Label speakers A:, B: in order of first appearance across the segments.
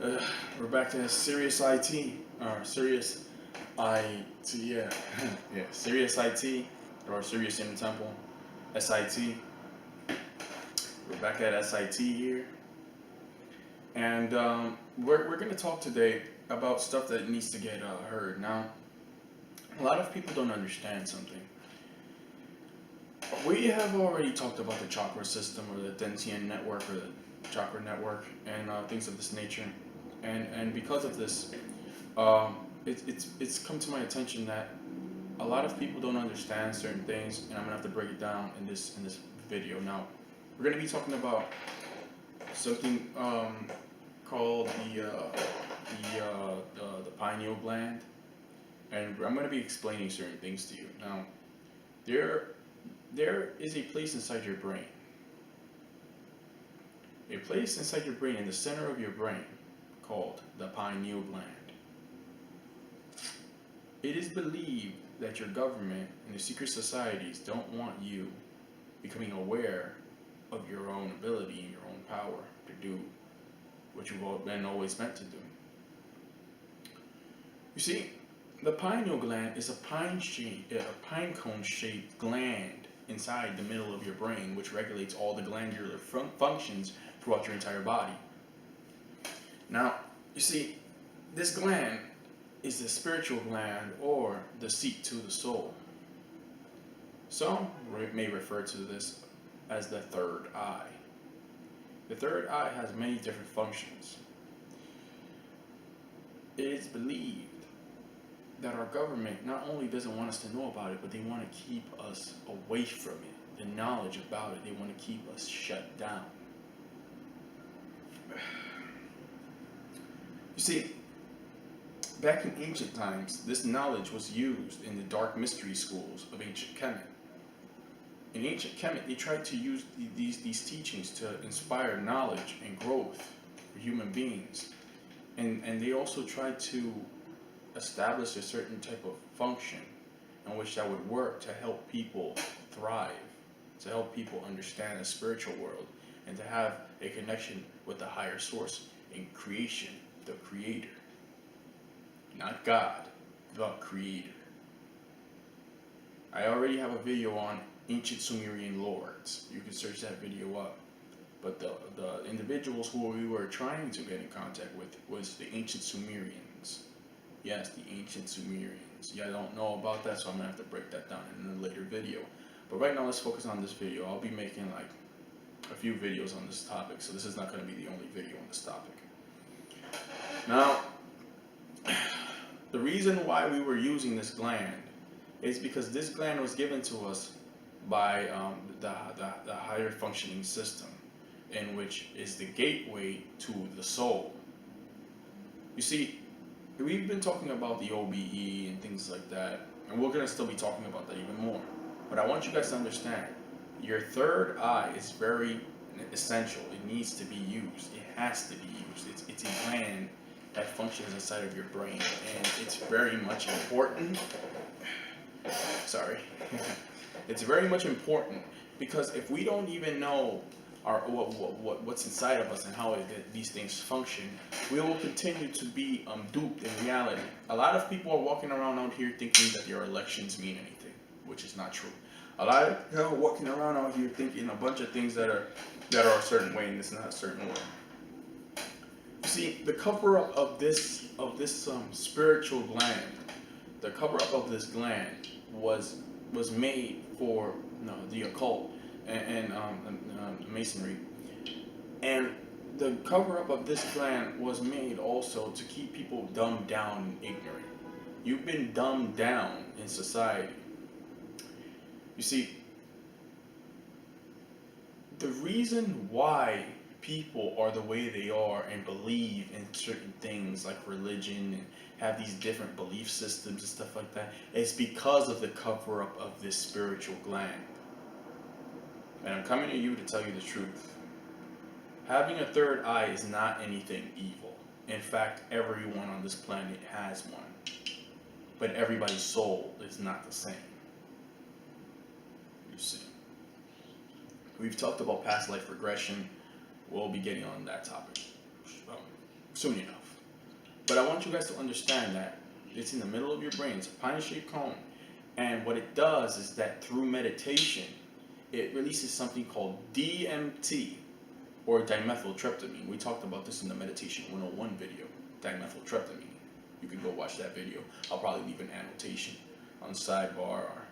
A: We're back to Serious IT, or Serious IT, yeah, yeah, Serious IT, or Serious Human Temple, SIT. We're back at SIT here, and we're going to talk today about stuff that needs to get heard. Now, a lot of people don't understand something. We have already talked about the chakra system, or the Dentian network, or the chakra network, and things of this nature. And because of this, it's come to my attention that a lot of people don't understand certain things, and I'm gonna have to break it down in this video. Now, we're gonna be talking about something called the pineal gland, and I'm gonna be explaining certain things to you. Now, there there is a place inside your brain, in the center of your brain, called the pineal gland. It is believed that your government and the secret societies don't want you becoming aware of your own ability and your own power to do what you've been always meant to do. You see, the pineal gland is a pine cone shaped gland inside the middle of your brain, which regulates all the glandular functions throughout your entire body. Now, you see, this gland is the spiritual gland, or the seat to the soul. Some may refer to this as the third eye. The third eye has many different functions. It is believed that our government not only doesn't want us to know about it, but they want to keep us away from it. The knowledge about it, they want to keep us shut down. You see, back in ancient times, this knowledge was used in the dark mystery schools of ancient Kemet. In ancient Kemet, they tried to use these teachings to inspire knowledge and growth for human beings. And they also tried to establish a certain type of function in which that would work to help people thrive, to help people understand the spiritual world, and to have a connection with the higher source in creation, the creator. Not God, the creator. I already have a video on ancient Sumerian lords. You can search that video up. But the individuals who we were trying to get in contact with was the ancient Sumerians. Yes, the ancient Sumerians. Yeah, I don't know about that, so I'm going to have to break that down in a later video. But right now, let's focus on this video. I'll be making like a few videos on this topic, so this is not going to be the only video on this topic. Now, the reason why we were using this gland is because this gland was given to us by the higher functioning system, in which is the gateway to the soul. You see, we've been talking about the OBE and things like that, and we're going to still be talking about that even more. But I want you guys to understand, your third eye is very essential. It needs to be used. It has to be used. It's a gland that functions inside of your brain, and it's very much important. Sorry. It's very much important, because if we don't even know what's inside of us and how these things function, we will continue to be duped in reality. A lot of people are walking around out here thinking that their elections mean anything, which is not true. A lot of people are walking around out here thinking a bunch of things that are a certain way, and it's not a certain way. See, the cover up of this spiritual gland, the cover up of this gland was made for the occult and masonry, and the cover up of this gland was made also to keep people dumbed down and ignorant. You've been dumbed down in society. You see, the reason why people are the way they are and believe in certain things like religion and have these different belief systems and stuff like that is because of the cover up of this spiritual gland. And I'm coming to you to tell you the truth. Having a third eye is not anything evil. In fact, everyone on this planet has one. But everybody's soul is not the same. You see. We've talked about past life regression. We'll be getting on that topic soon enough. But I want you guys to understand that it's in the middle of your brain. It's a pine-shaped cone. And what it does is that through meditation, it releases something called DMT, or dimethyltryptamine. We talked about this in the Meditation 101 video, dimethyltryptamine. You can go watch that video. I'll probably leave an annotation on the sidebar or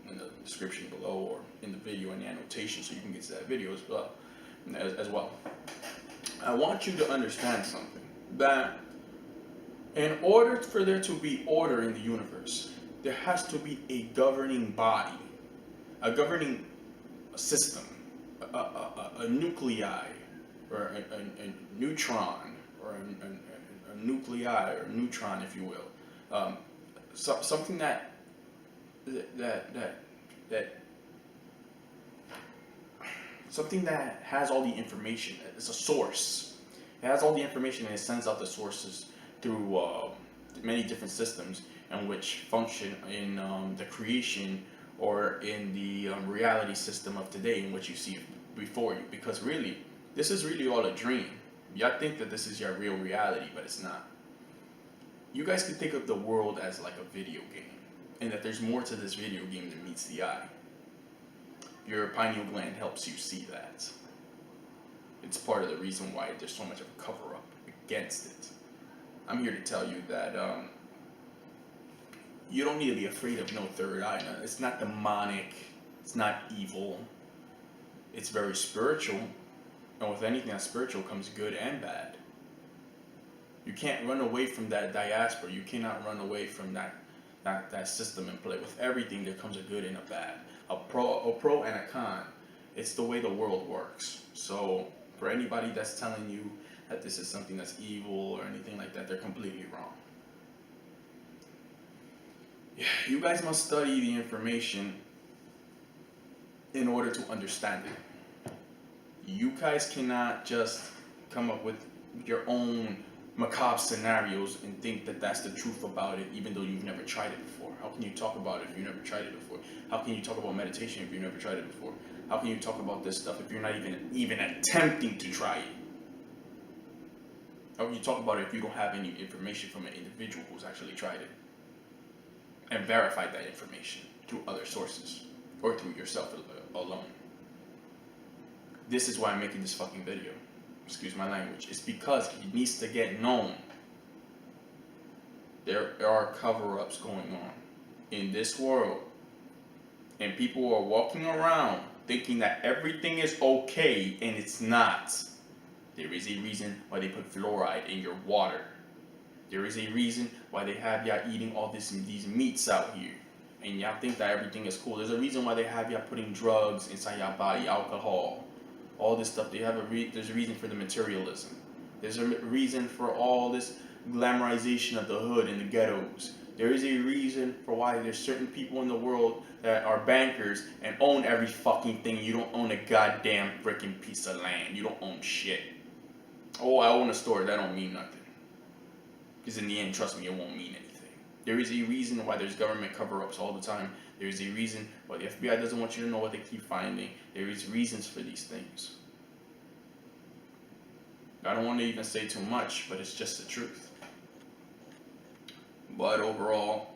A: in the description below, or in the video in the annotation, so you can get to that video as well. I want you to understand something, that in order for there to be order in the universe, there has to be a governing body, a governing system, a nuclei, or a neutron, or a nuclei, or neutron, if you will. Something that something that has all the information. It's a source. It has all the information, and it sends out the sources through many different systems, and which function in the creation or in the reality system of today, in which you see before you. Because really, this is really all a dream. Y'all think that this is your real reality, but it's not. You guys can think of the world as like a video game, and that there's more to this video game than meets the eye. Your pineal gland helps you see that. It's part of the reason why there's so much of a cover-up against it. I'm here to tell you that you don't need to be afraid of no third eye. No, it's not demonic. It's not evil. It's very spiritual. And with anything that's spiritual comes good and bad. You can't run away from that diaspora. You cannot run away from that system in play. With everything, there comes a good and a bad. A pro and a con. It's the way the world works. So for anybody that's telling you that this is something that's evil or anything like that, they're completely wrong. You guys must study the information in order to understand it. You guys cannot just come up with your own macabre scenarios and think that that's the truth about it, even though you've never tried it before. How can you talk about it if you've never tried it before? How can you talk about meditation if you've never tried it before? How can you talk about this stuff if you're not even attempting to try it? How can you talk about it if you don't have any information from an individual who's actually tried it and verified that information through other sources or through yourself alone? This is why I'm making this fucking video. Excuse my language. It's because it needs to get known. There are cover-ups going on in this world, and people are walking around thinking that everything is okay, and it's not. There is a reason why they put fluoride in your water. There is a reason why they have y'all eating all these meats out here, and y'all think that everything is cool. There's a reason why they have y'all putting drugs inside y'all body, alcohol, all this stuff. There's a reason for the materialism. There's a reason for all this glamorization of the hood and the ghettos. There is a reason for why there's certain people in the world that are bankers and own every fucking thing. You don't own a goddamn freaking piece of land. You don't own shit. Oh, I own a store. That don't mean nothing. Because in the end, trust me, it won't mean anything. There is a reason why there's government cover-ups all the time. There is a reason why the FBI doesn't want you to know what they keep finding. There is reasons for these things. I don't want to even say too much, but it's just the truth. But overall,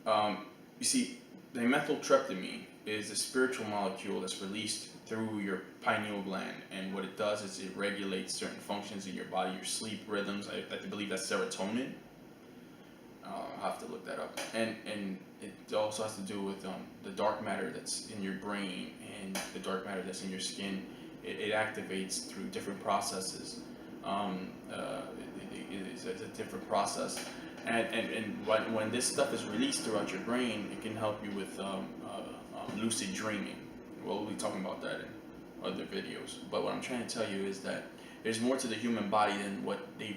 A: you see, dimethyltryptamine is a spiritual molecule that's released through your pineal gland, and what it does is it regulates certain functions in your body, your sleep rhythms. I believe that's serotonin. I'll have to look that up. And it also has to do with the dark matter that's in your brain and the dark matter that's in your skin. It activates through different processes. It's a different process, and when this stuff is released throughout your brain, it can help you with lucid dreaming. We'll be talking about that in other videos. But what I'm trying to tell you is that there's more to the human body than what they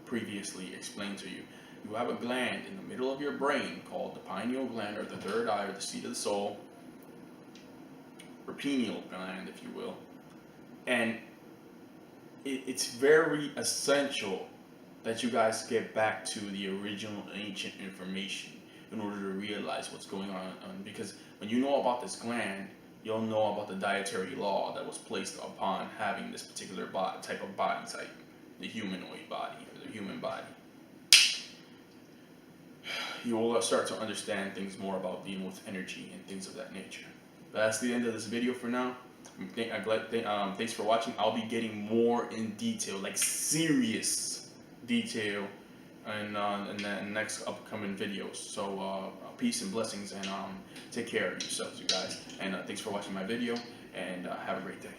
A: previously explained to you. You have a gland in the middle of your brain called the pineal gland, or the third eye, or the seat of the soul, or pineal gland, if you will. And it's very essential that you guys get back to the original ancient information in order to realize what's going on. Because when you know about this gland, you'll know about the dietary law that was placed upon having this particular type of body type. the humanoid body or the human body. You will start to understand things more about dealing with energy and things of that nature. But that's the end of this video for now. Thanks for watching. I'll be getting more in detail, like serious detail, in the next upcoming videos. So peace and blessings, and take care of yourselves, you guys. And thanks for watching my video, and have a great day.